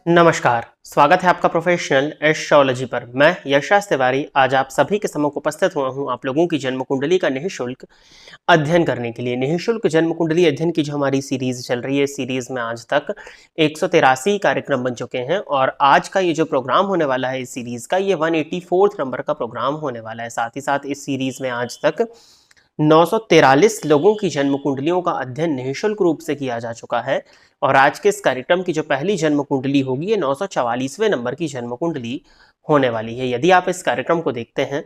नमस्कार, स्वागत है आपका प्रोफेशनल एस्ट्रोलॉजी पर। मैं यशराज तिवारी आज आप सभी के सम्मुख उपस्थित हुआ हूं आप लोगों की जन्म कुंडली का निःशुल्क अध्ययन करने के लिए। निःशुल्क जन्म कुंडली अध्ययन की जो हमारी सीरीज चल रही है, इस सीरीज में आज तक 183 कार्यक्रम बन चुके हैं और आज का ये जो प्रोग्राम होने वाला है इस सीरीज का, ये 184 नंबर का प्रोग्राम होने वाला है। साथ ही साथ इस सीरीज में आज तक 943 लोगों की जन्म कुंडलियों का अध्ययन निःशुल्क रूप से किया जा चुका है और आज के इस कार्यक्रम की जो पहली जन्म कुंडली होगी ये 944वें नंबर की जन्म कुंडली होने वाली है। यदि आप इस कार्यक्रम को देखते हैं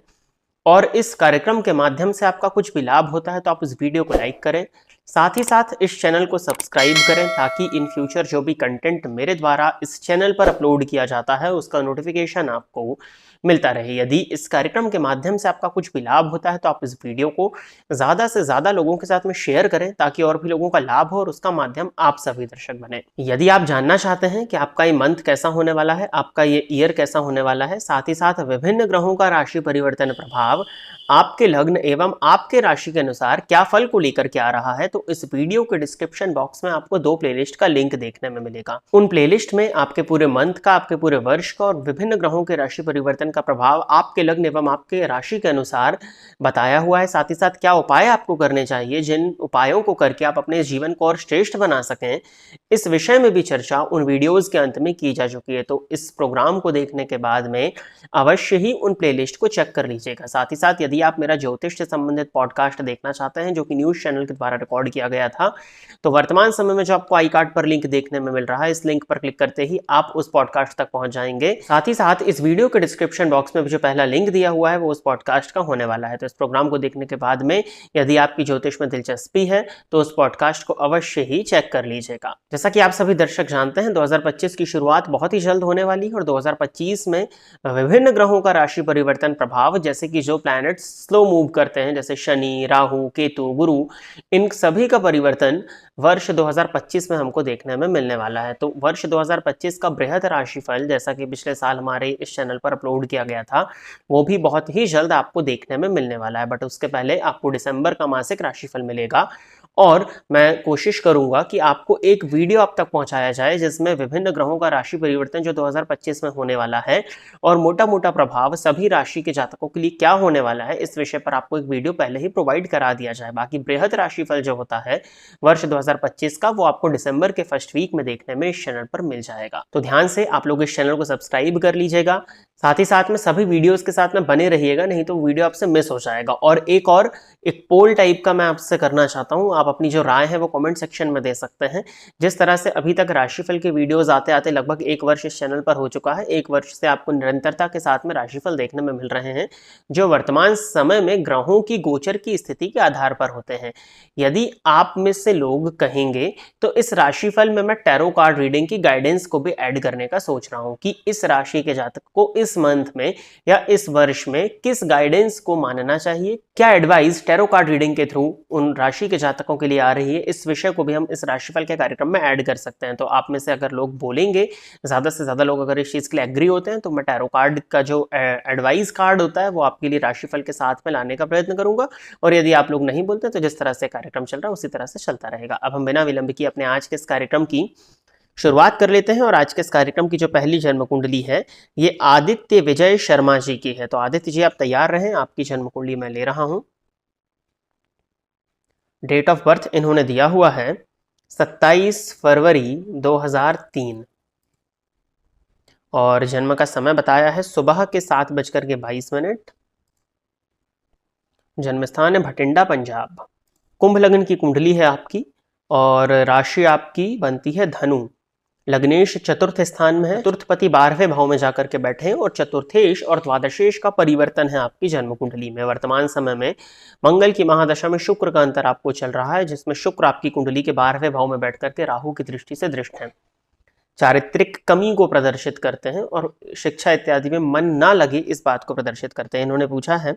और इस कार्यक्रम के माध्यम से आपका कुछ भी लाभ होता है तो आप इस वीडियो को लाइक करें, साथ ही साथ इस चैनल को सब्सक्राइब करें ताकि इन फ्यूचर जो भी कंटेंट मेरे द्वारा इस चैनल पर अपलोड किया जाता है उसका नोटिफिकेशन आपको मिलता रहे। यदि इस कार्यक्रम के माध्यम से आपका कुछ भी लाभ होता है तो आप इस वीडियो को ज़्यादा से ज़्यादा लोगों के साथ में शेयर करें ताकि और भी लोगों का लाभ हो और उसका माध्यम आप सभी दर्शक बने। यदि आप जानना चाहते हैं कि आपका ये मंथ कैसा होने वाला है, आपका ये ईयर कैसा होने वाला है, साथ ही साथ विभिन्न ग्रहों का राशि परिवर्तन प्रभाव आपके लग्न एवं आपके राशि के अनुसार क्या फल को लेकर के आ रहा है, तो इस वीडियो के डिस्क्रिप्शन बॉक्स में आपको 2 प्लेलिस्ट का लिंक देखने में मिलेगा। उन प्लेलिस्ट में आपके पूरे मंथ का, आपके पूरे वर्ष का और विभिन्न ग्रहों के राशि परिवर्तन का प्रभाव आपके लग्न एवं आपके राशि के अनुसार बताया हुआ है। साथ ही साथ क्या उपाय आपको करने चाहिए, जिन उपायों को करके आप अपने जीवन को और श्रेष्ठ बना सकें, इस विषय में भी चर्चा उन वीडियोज के अंत में की जा चुकी है। तो इस प्रोग्राम को देखने के बाद में अवश्य ही उन प्लेलिस्ट को चेक कर लीजिएगा। साथ ही साथ यदि आप मेरा ज्योतिष से संबंधित पॉडकास्ट देखना चाहते हैं जो कि न्यूज चैनल के द्वारा रिकॉर्ड किया गया था, तो वर्तमान समय में जो आपको आई कार्ड पर लिंक देखने में मिल रहा है, इस लिंक पर क्लिक करते ही आप उस पॉडकास्ट तक पहुंच जाएंगे। साथ ही साथ इस वीडियो के डिस्क्रिप्शन बॉक्स में जो पहला लिंक दिया हुआ है वो उस पॉडकास्ट का होने वाला है। तो इस प्रोग्राम को देखने के बाद में यदि आपकी ज्योतिष में दिलचस्पी है तो उस पॉडकास्ट को अवश्य ही चेक कर लीजिएगा। जैसा कि आप सभी दर्शक जानते हैं, 2025 की शुरुआत बहुत ही जल्द होने वाली है और 2025 में विभिन्न ग्रहों का राशि परिवर्तन प्रभाव, जैसे कि जो प्लैनेट्स स्लो मूव करते हैं जैसे शनि, राहु, केतु, गुरु, इन सभी का परिवर्तन वर्ष 2025 में हमको देखने में मिलने वाला है। तो वर्ष 2025 का बृहद राशिफल, जैसा कि पिछले साल हमारे इस चैनल पर अपलोड किया गया था, वो भी बहुत ही जल्द आपको देखने में मिलने वाला है। बट उसके पहले आपको दिसंबर का मासिक राशिफल मिलेगा और मैं कोशिश करूंगा कि आपको एक वीडियो आप तक पहुंचाया जाए जिसमें विभिन्न ग्रहों का राशि परिवर्तन जो 2025 में होने वाला है और मोटा मोटा प्रभाव सभी राशि के जातकों के लिए क्या होने वाला है, इस विषय पर आपको एक वीडियो पहले ही प्रोवाइड करा दिया जाए। बाकी बृहद राशिफल जो होता है वर्ष 2025 का, वो आपको दिसंबर के फर्स्ट वीक में देखने में इस चैनल पर मिल जाएगा। तो ध्यान से आप लोग इस चैनल को सब्सक्राइब कर लीजिएगा, साथ ही साथ में सभी वीडियोस के साथ में बने रहिएगा, नहीं तो वीडियो आपसे मिस हो जाएगा। और एक पोल टाइप का मैं आपसे करना चाहता हूं, आप अपनी जो राय है वो कमेंट सेक्शन में दे सकते हैं। जिस तरह से अभी तक राशिफल के वीडियोस आते आते लगभग 1 वर्ष इस चैनल पर हो चुका है, 1 वर्ष से आपको निरंतरता के साथ में राशिफल देखने में मिल रहे हैं जो वर्तमान समय में ग्रहों की गोचर की स्थिति के आधार पर होते हैं। यदि आप में से लोग कहेंगे तो इस राशिफल में मैं टैरो कार्ड रीडिंग की गाइडेंस को भी ऐड करने का सोच रहा हूं कि इस राशि के जातक को इस मंथ में या इस वर्ष में किस गाइडेंस को मानना चाहिए, क्या एडवाइस टैरो कार्ड रीडिंग के थ्रू उन राशि के जातकों के लिए आ रही है, इस विषय को भी हम इस राशिफल के कार्यक्रम में ऐड कर सकते हैं। तो आप में से अगर लोग बोलेंगे, ज्यादा से ज्यादा लोग अगर इस चीज के लिए एग्री होते हैं, तो मैं टैरो कार्ड का जो एडवाइस कार्ड होता है वो आपके लिए राशिफल के साथ में लाने का प्रयत्न करूंगा। और यदि आप लोग नहीं बोलते तो जिस तरह से कार्यक्रम चल रहा है उसी तरह से चलता रहेगा। अब हम बिना विलंब की अपने आज के इस कार्यक्रम की शुरुआत कर लेते हैं और आज के इस कार्यक्रम की जो पहली जन्म कुंडली है ये आदित्य विजय शर्मा जी की है। तो आदित्य जी आप तैयार रहें, आपकी जन्म कुंडली मैं ले रहा हूं। डेट ऑफ बर्थ इन्होंने दिया हुआ है 27 फरवरी 2003 और जन्म का समय बताया है सुबह के 7:22। जन्म स्थान है भटिंडा, पंजाब। कुंभ लग्न की कुंडली है आपकी और राशि आपकी बनती है धनु। लग्नेश चतुर्थ स्थान में है, चतुर्थपति 12वें भाव में जाकर के बैठे हैं और चतुर्थेश और द्वादशेश का परिवर्तन है आपकी जन्म कुंडली में। वर्तमान समय में मंगल की महादशा में शुक्र का अंतर आपको चल रहा है, जिसमें शुक्र आपकी कुंडली के 12वें भाव में बैठ करके राहु की दृष्टि से दृष्ट है। चारित्रिक कमी को प्रदर्शित करते हैं और शिक्षा इत्यादि में मन ना लगे इस बात को प्रदर्शित करते हैं। इन्होंने पूछा है,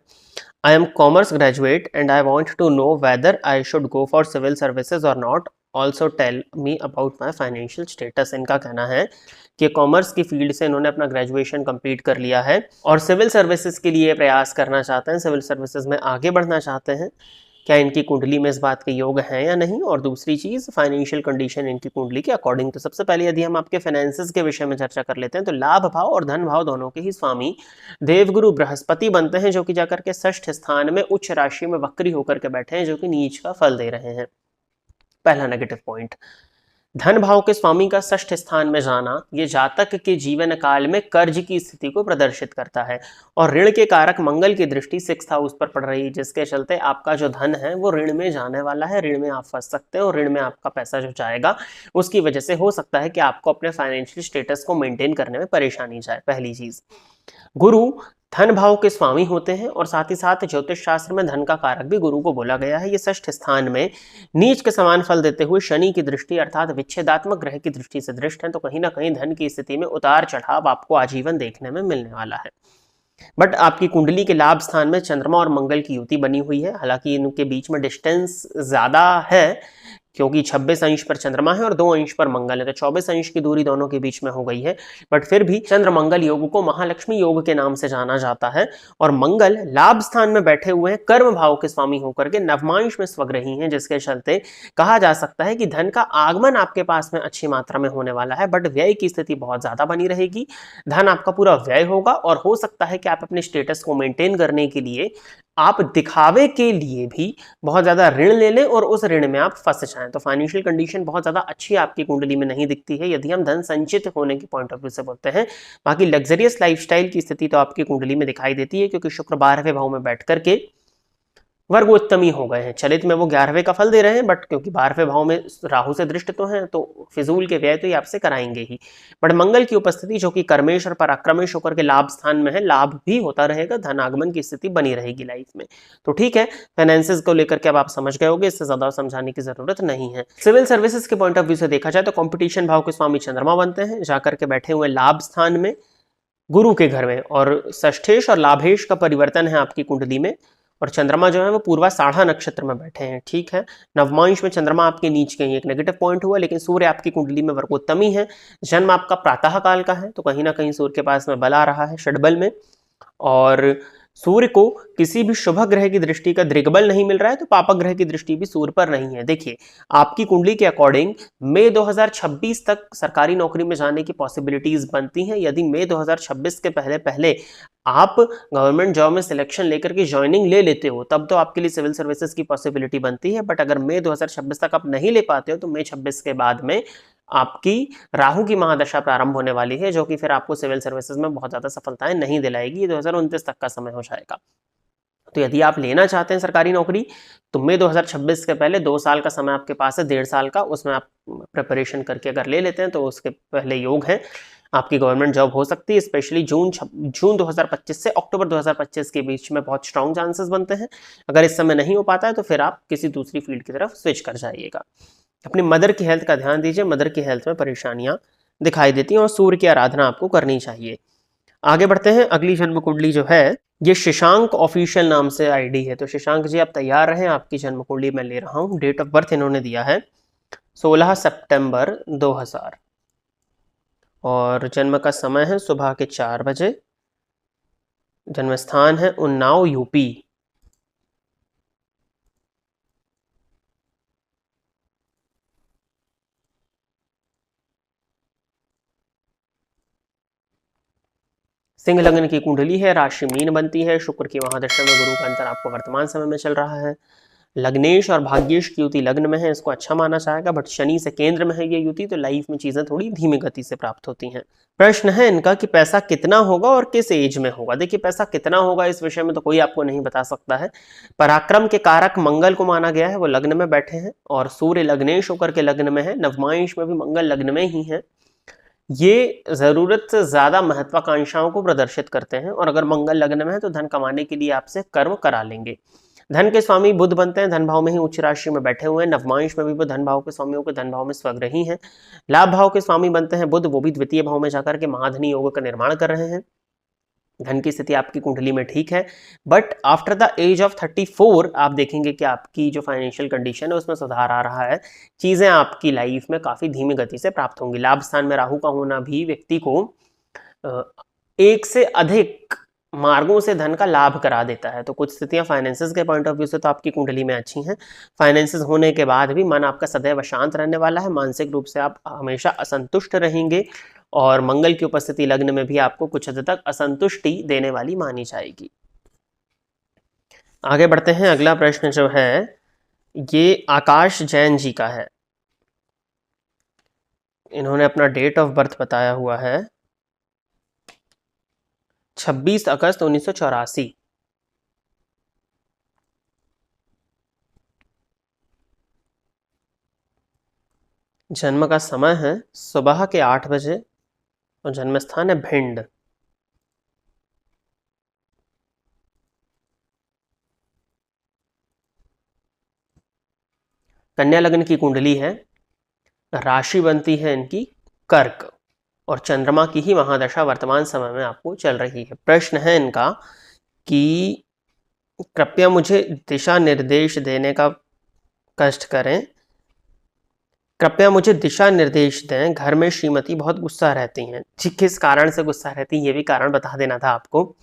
I am commerce graduate and I want to know whether I should go for civil services or not, also tell me about my financial status. इनका कहना है कि कॉमर्स की फील्ड से इन्होंने अपना ग्रेजुएशन कंप्लीट कर लिया है और सिविल सर्विसेज के लिए प्रयास करना चाहते हैं, सिविल सर्विसेज में आगे बढ़ना चाहते हैं। क्या इनकी कुंडली में इस बात के योग हैं या नहीं, और दूसरी चीज फाइनेंशियल कंडीशन इनकी कुंडली के अकॉर्डिंग। तो सबसे पहले यदि हम आपके फाइनेंसेस के विषय में चर्चा कर लेते हैं तो लाभ भाव और धन भाव दोनों के ही स्वामी देवगुरु बृहस्पति बनते हैं, जो कि जाकर के षष्ठ स्थान में उच्च राशि में वक्री होकर के बैठे हैं, जो कि नीच का फल दे रहे हैं। पहला नेगेटिव पॉइंट। धन भाव के स्वामी का षष्ठ स्थान में जाना ये जातक के जीवन काल में कर्ज की स्थिति को प्रदर्शित करता है, और ऋण के कारक मंगल की दृष्टि 6th हाउस पर पड़ रही है, जिसके चलते आपका जो धन है वो ऋण में जाने वाला है, ऋण में आप फंस सकते हैं, और ऋण में आपका पैसा जो जाएगा उसकी वजह से हो सकता है कि आपको अपने फाइनेंशियल स्टेटस को मेंटेन करने में परेशानी जाए। पहली चीज, गुरु धन भाव के स्वामी होते हैं, और साथ ही साथ ज्योतिष शास्त्र में धन का कारक भी गुरु को बोला गया है। ये षष्ठ स्थान में नीच के समान फल देते हुए शनि की दृष्टि अर्थात विच्छेदात्मक ग्रह की दृष्टि से दृष्ट है, तो कहीं ना कहीं धन की स्थिति में उतार चढ़ाव आपको आजीवन देखने में मिलने वाला है। बट आपकी कुंडली के लाभ स्थान में चंद्रमा और मंगल की युति बनी हुई है, हालांकि इनके बीच में डिस्टेंस ज्यादा है, क्योंकि 26 अंश पर चंद्रमा है और 2 अंश पर मंगल है, तो 24 अंश की दूरी दोनों के बीच में हो गई है। बट फिर भी चंद्र मंगल योग को महालक्ष्मी योग के नाम से जाना जाता है, और मंगल लाभ स्थान में बैठे हुए हैं, कर्म भाव के स्वामी होकर के नवमांश में स्वग्रही हैं, जिसके चलते कहा जा सकता है कि धन का आगमन आपके पास में अच्छी मात्रा में होने वाला है, बट व्यय की स्थिति बहुत ज्यादा बनी रहेगी। धन आपका पूरा व्यय होगा, और हो सकता है कि आप अपने स्टेटस को मेंटेन करने के लिए आप दिखावे के लिए भी बहुत ज्यादा ऋण ले लें और उस ऋण में आप फंस जाएं। तो फाइनेंशियल कंडीशन बहुत ज्यादा अच्छी आपकी कुंडली में नहीं दिखती है यदि हम धन संचित होने की पॉइंट ऑफ व्यू से बोलते हैं। बाकी लग्जरियस लाइफस्टाइल की स्थिति तो आपकी कुंडली में दिखाई देती है, क्योंकि शुक्र 12वें भाव में बैठ करके वर्गोत्तमी हो गए हैं। चलित में वो 11वें का फल दे रहे हैं, बट क्योंकि 12वें भाव में राहु से दृष्ट तो हैं, तो फिजूल के व्यय तो ये आपसे कराएंगे ही। बट मंगल की उपस्थिति जो कि कर्मेश और पराक्रमेश होकर के लाभ स्थान में है, लाभ भी होता रहेगा, धन आगमन की स्थिति बनी रहेगी लाइफ में। तो ठीक है, फाइनेंसेस को लेकर के अब आप समझ गए होंगे, इससे ज्यादा समझाने की जरूरत नहीं है। सिविल सर्विसेज के पॉइंट ऑफ व्यू से देखा जाए तो कॉम्पिटिशन भाव के स्वामी चंद्रमा बनते हैं, जाकर के बैठे हुए लाभ स्थान में गुरु के घर में, और षष्ठेश और लाभेश का परिवर्तन है आपकी कुंडली में, और चंद्रमा जो है वो पूर्वा साढ़ा नक्षत्र में बैठे हैं। ठीक है, नवमांश में चंद्रमा आपके नीच के ही एक नेगेटिव पॉइंट हुआ, लेकिन सूर्य आपकी कुंडली में वर्गोत्तमी है, जन्म आपका प्रातः काल का है, तो कहीं ना कहीं सूर्य के पास में बल आ रहा है षडबल में, और सूर्य को किसी भी शुभ ग्रह की दृष्टि का दृग्बल नहीं मिल रहा है, तो पापक ग्रह की दृष्टि भी सूर्य पर नहीं है। देखिए, आपकी कुंडली के अकॉर्डिंग मई 2026 तक सरकारी नौकरी में जाने की पॉसिबिलिटीज बनती हैं। यदि मई 2026 के पहले पहले आप गवर्नमेंट जॉब में सिलेक्शन लेकर के ज्वाइनिंग ले लेते हो, तब तो आपके लिए सिविल सर्विसेज की पॉसिबिलिटी बनती है। बट अगर मई 2026 तक आप नहीं ले पाते हो, तो मई 26 के बाद में आपकी राहु की महादशा प्रारंभ होने वाली है, जो कि फिर आपको सिविल सर्विसेज में बहुत ज्यादा सफलताएं नहीं दिलाएगी। ये 2029 तक का समय हो जाएगा। तो यदि आप लेना चाहते हैं सरकारी नौकरी, तो मई 2026 के पहले 2 साल का समय आपके पास है, 1.5 साल का, उसमें आप प्रिपरेशन करके अगर ले लेते हैं तो उसके पहले योग है, आपकी गवर्नमेंट जॉब हो सकती है। स्पेशली जून 2025 से अक्टूबर 2025 के बीच में बहुत स्ट्रॉन्ग चांसेस बनते हैं। अगर इस समय नहीं हो पाता है तो फिर आप किसी दूसरी फील्ड की तरफ स्विच कर जाइएगा। अपनी मदर की हेल्थ का ध्यान दीजिए, मदर की हेल्थ में परेशानियां दिखाई देती हैं, और सूर्य की आराधना आपको करनी चाहिए। आगे बढ़ते हैं। अगली जन्म कुंडली जो है ये शशांक ऑफिशियल नाम से आईडी है, तो शशांक जी आप तैयार रहें, आपकी जन्म कुंडली मैं ले रहा हूं। डेट ऑफ बर्थ इन्होंने दिया है 16 सितंबर 2000, और जन्म का समय है सुबह के 4 बजे। जन्म स्थान है उन्नाव, यूपी। सिंह लग्न की कुंडली है, राशि मीन बनती है, शुक्र की महादशा में गुरु का अंतर आपको वर्तमान समय में चल रहा है। लग्नेश और भाग्येश की युति लग्न में है, इसको अच्छा माना जाएगा, बट शनि से केंद्र में है ये युति, तो लाइफ में चीजें थोड़ी धीमी गति से प्राप्त होती हैं। प्रश्न है इनका कि पैसा कितना होगा और किस एज में होगा। देखिए, पैसा कितना होगा इस विषय में तो कोई आपको नहीं बता सकता है। पराक्रम के कारक मंगल को माना गया है, वो लग्न में बैठे हैं, और सूर्य लग्नेश होकर के लग्न में है, नवमांश में भी मंगल लग्न में ही है। ये जरूरत से ज्यादा महत्वाकांक्षाओं को प्रदर्शित करते हैं, और अगर मंगल लग्न में है तो धन कमाने के लिए आपसे कर्म करा लेंगे। धन के स्वामी बुध बनते हैं, धन भाव में ही उच्च राशि में बैठे हुए हैं, नवमांश में भी वो धन भाव के स्वामियों के धन भाव में स्वग्रही हैं। लाभ भाव के स्वामी बनते हैं बुध, वो भी द्वितीय भाव में जाकर के महाधनी योग का निर्माण कर रहे हैं। धन की स्थिति आपकी कुंडली में ठीक है, but after the age of 34 आप देखेंगे कि आपकी जो फाइनेंशियल कंडीशन है उसमें सुधार आ रहा है, चीजें आपकी लाइफ में काफी धीमी गति से प्राप्त होंगी। लाभ स्थान में राहु का होना भी व्यक्ति को एक से अधिक मार्गों से धन का लाभ करा देता है। तो कुछ स्थितियां फाइनेंसेस के पॉइंट ऑफ व्यू से तो आपकी कुंडली में अच्छी हैं। फाइनेंसेस होने के बाद भी मन आपका सदैव शांत रहने वाला है, मानसिक रूप से आप हमेशा असंतुष्ट रहेंगे और मंगल की उपस्थिति लग्न में भी आपको कुछ हद तक असंतुष्टि देने वाली मानी जाएगी। आगे बढ़ते हैं। अगला प्रश्न जो है ये आकाश जैन जी का है। इन्होंने अपना डेट ऑफ बर्थ बताया हुआ है 26 अगस्त 1984। जन्म का समय है सुबह के 8 बजे और जन्म स्थान है भिंड। कन्या लग्न की कुंडली है, राशि बनती है इनकी कर्क और चंद्रमा की ही महादशा वर्तमान समय में आपको चल रही है। प्रश्न है इनका कि कृपया मुझे दिशा निर्देश देने का कष्ट करें, कृपया मुझे दिशा निर्देश दें। घर में श्रीमती बहुत गुस्सा रहती हैं। किस कारण से गुस्सा रहती हैं ये भी कारण बता देना था आपको।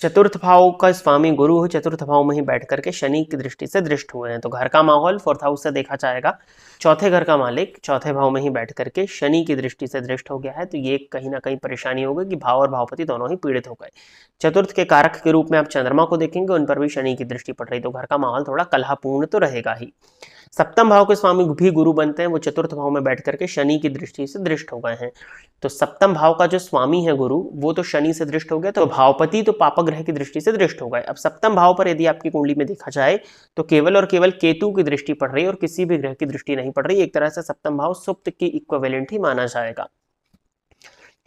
चतुर्थ भाव का स्वामी गुरु चतुर्थ भाव में ही बैठ करके शनि की दृष्टि से दृष्ट हुए हैं। तो घर का माहौल फोर्थ हाउस से देखा जाएगा। चौथे घर का मालिक चौथे भाव में ही बैठ करके शनि की दृष्टि से दृष्ट हो गया है। तो ये कहीं ना कहीं परेशानी होगी कि भाव और भावपति दोनों ही पीड़ित हो गए। चतुर्थ के कारक के रूप में आप चंद्रमा को देखेंगे, उन पर भी शनि की दृष्टि पड़ रही। तो घर का माहौल थोड़ा कलहपूर्ण तो रहेगा ही। सप्तम भाव के स्वामी भी गुरु बनते हैं, वो चतुर्थ भाव में बैठ करके शनि की दृष्टि से दृष्ट हो गए हैं। तो सप्तम भाव का जो स्वामी है गुरु वो तो शनि से दृष्ट हो गया, तो भावपति तो पापग्रह की दृष्टि से दृष्ट हो गए। अब सप्तम भाव पर यदि आपकी कुंडली में देखा जाए तो केवल और केवल केतु की दृष्टि पड़ रही है और किसी भी ग्रह की दृष्टि नहीं पड़ रही। एक तरह से सप्तम भाव सुप्त की इक्विवेलेंट ही माना जाएगा।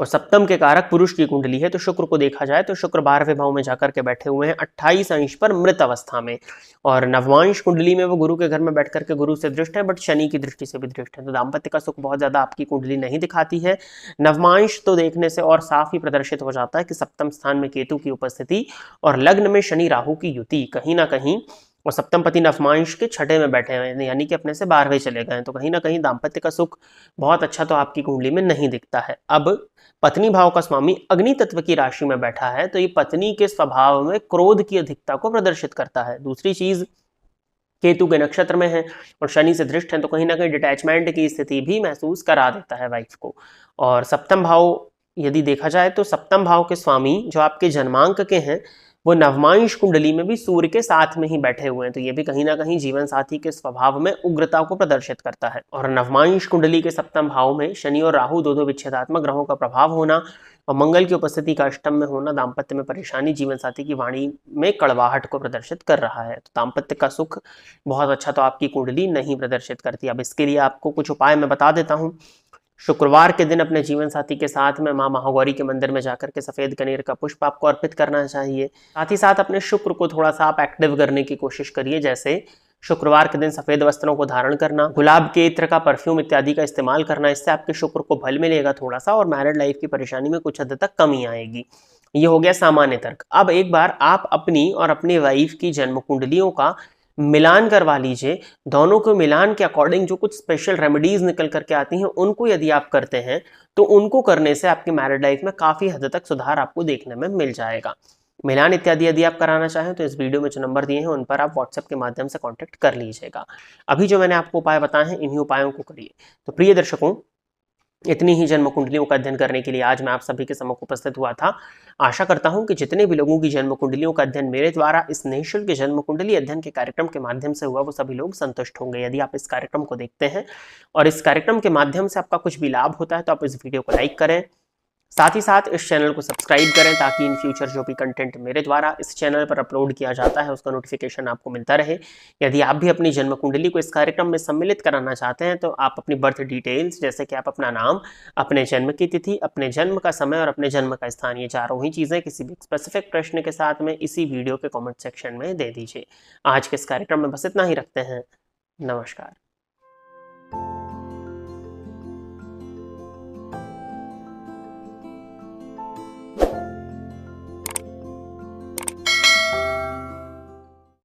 और सप्तम के कारक पुरुष की कुंडली है। तो शुक्र को देखा जाए तो शुक्र 12वें भाव में जाकर के बैठे हुए हैं 28 अंश पर मृत अवस्था में, और नवमांश कुंडली में वो गुरु के घर में बैठ करके गुरु से दृष्ट है, बट शनि की दृष्टि से भी दृष्ट है। तो दाम्पत्य का सुख बहुत ज्यादा आपकी कुंडली नहीं दिखाती है। नवमांश तो देखने से और साफ ही प्रदर्शित हो जाता है कि सप्तम स्थान में केतु की उपस्थिति और लग्न में शनि राहु की युति कहीं ना कहीं, और सप्तम पति नवमांश के छठे में बैठे हुए हैं यानी कि अपने से 12वें चले गए हैं। तो कहीं ना कहीं दाम्पत्य का सुख बहुत अच्छा तो आपकी कुंडली में नहीं दिखता है। अब पत्नी भाव का स्वामी अग्नि तत्व की राशि में बैठा है, तो ये पत्नी के स्वभाव में क्रोध की अधिकता को प्रदर्शित करता है। दूसरी चीज, केतु के नक्षत्र में है और शनि से दृष्ट है, तो कहीं ना कहीं डिटैचमेंट की स्थिति भी महसूस करा देता है वाइफ को। और सप्तम भाव यदि देखा जाए तो सप्तम भाव के स्वामी जो आपके जन्मांक के हैं वो नवमांश कुंडली में भी सूर्य के साथ में ही बैठे हुए हैं। तो ये भी कहीं ना कहीं जीवन साथी के स्वभाव में उग्रता को प्रदर्शित करता है। और नवमांश कुंडली के सप्तम भाव में शनि और राहु दो विच्छेदात्मक ग्रहों का प्रभाव होना और मंगल की उपस्थिति का अष्टम में होना दाम्पत्य में परेशानी, जीवन साथी की वाणी में कड़वाहट को प्रदर्शित कर रहा है। तो दाम्पत्य का सुख बहुत अच्छा तो आपकी कुंडली नहीं प्रदर्शित करती। अब इसके लिए आपको कुछ उपाय मैं बता देता हूँ। शुक्रवार के दिन अपने जीवन साथी के साथ में माँ महागौरी के मंदिर में जाकर के सफेद कनेर का पुष्प आपको अर्पित करना चाहिए। साथ ही साथ अपने शुक्र को थोड़ा सा आप एक्टिव करने की कोशिश करिए, जैसे शुक्रवार के दिन सफेद वस्त्रों को धारण करना, गुलाब के इत्र का परफ्यूम इत्यादि का इस्तेमाल करना। इससे आपके शुक्र को बल मिलेगा थोड़ा सा और मैरिड लाइफ की परेशानी में कुछ हद तक कमी आएगी। ये हो गया सामान्य तर्क। अब एक बार आप अपनी और अपनी वाइफ की जन्म कुंडलियों का मिलान करवा लीजिए। दोनों को मिलान के अकॉर्डिंग जो कुछ स्पेशल रेमेडीज निकल करके आती हैं उनको यदि आप करते हैं तो उनको करने से आपकी मैरिड लाइफ में काफी हद तक सुधार आपको देखने में मिल जाएगा। मिलान इत्यादि यदि आप कराना चाहें तो इस वीडियो में जो नंबर दिए हैं उन पर आप व्हाट्सएप के माध्यम से कांटेक्ट कर लीजिएगा। अभी जो मैंने आपको उपाय बताए हैं इन्हीं उपायों को करिए। तो प्रिय दर्शकों, इतनी ही जन्म कुंडलियों का अध्ययन करने के लिए आज मैं आप सभी के सम्मुख उपस्थित हुआ था। आशा करता हूं कि जितने भी लोगों की जन्म कुंडलियों का अध्ययन मेरे द्वारा इस निःशुल्क जन्म कुंडली अध्ययन के कार्यक्रम के माध्यम से हुआ वो सभी लोग संतुष्ट होंगे। यदि आप इस कार्यक्रम को देखते हैं और इस कार्यक्रम के माध्यम से आपका कुछ भी लाभ होता है तो आप इस वीडियो को लाइक करें, साथ ही साथ इस चैनल को सब्सक्राइब करें ताकि इन फ्यूचर जो भी कंटेंट मेरे द्वारा इस चैनल पर अपलोड किया जाता है उसका नोटिफिकेशन आपको मिलता रहे। यदि आप भी अपनी जन्म कुंडली को इस कार्यक्रम में सम्मिलित कराना चाहते हैं तो आप अपनी बर्थ डिटेल्स जैसे कि आप अपना नाम, अपने जन्म की तिथि, अपने जन्म का समय और अपने जन्म का स्थान, ये चारों ही चीज़ें किसी भी स्पेसिफिक प्रश्न के साथ में इसी वीडियो के कॉमेंट सेक्शन में दे दीजिए। आज के इस कार्यक्रम में बस इतना ही रखते हैं। नमस्कार।